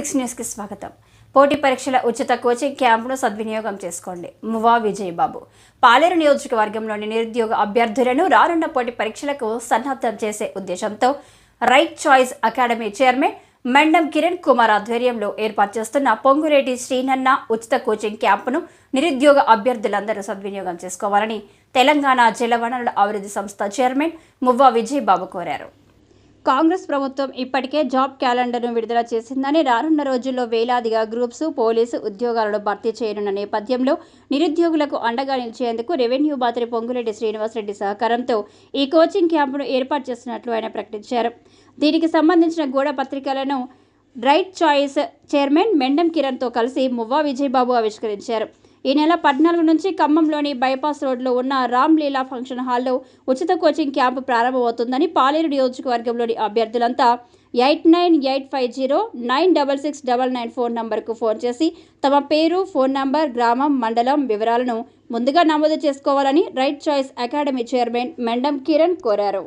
Six న్యూస్కి స్వాగతం. పోటీ పరీక్షల ఉచిత కోచింగ్ క్యాంపును సద్వినియోగం చేసుకోండి. మువా విజయబాబు పాలేరు నియోజకవర్గంలోని నిరుద్యోగ అభ్యర్థులను రానున్న పోటీ పరీక్షలకు సన్నద్ధం చేసే ఉద్దేశంతో Right Choice Academy chairman Mendam Kiran Kumar ఆధ్వర్యంలో ఏర్పాటు చేస్తున్న పొంగులేటి శ్రీనన్న ఉచిత కోచింగ్ క్యాంపును నిరుద్యోగ అభ్యర్థులందరూ సద్వినియోగం చేసుకోవాలని తెలంగాణ జలవనరుల అభివృద్ధి సంస్థ చైర్మన్ మువ్వా విజయబాబు కోరారు. కాంగ్రెస్ ప్రభుత్వం ఇప్పటికే జాబ్ క్యాలెండర్ను విడుదల చేసిందని, రానున్న రోజుల్లో వేలాదిగా గ్రూప్స్, పోలీసు ఉద్యోగాలను భర్తీ చేయనున్న నేపథ్యంలో నిరుద్యోగులకు అండగా నిలిచేందుకు రెవెన్యూ మంత్రి పొంగులేటి శ్రీనివాసరెడ్డి సహకారంతో ఈ కోచింగ్ క్యాంపును ఏర్పాటు చేస్తున్నట్లు ఆయన ప్రకటించారు. దీనికి సంబంధించిన గోడ పత్రికలను రైట్ చాయిస్ చైర్మన్ మెండం కిరణ్తో కలిసి మువ్వా విజయబాబు ఆవిష్కరించారు. ఈ నెల 14 నుంచి ఖమ్మంలోని బైపాస్ రోడ్లో ఉన్న రామ్లీలా ఫంక్షన్ హాల్లో ఉచిత కోచింగ్ క్యాంపు ప్రారంభమవుతుందని, పాలేరు నియోజకవర్గంలోని అభ్యర్థులంతా 8985096699 ఫోన్ నంబర్కు ఫోన్ చేసి తమ పేరు, ఫోన్ నంబర్, గ్రామం, మండలం వివరాలను ముందుగా నమోదు చేసుకోవాలని Right Choice Academy chairman Mendam Kiran కోరారు.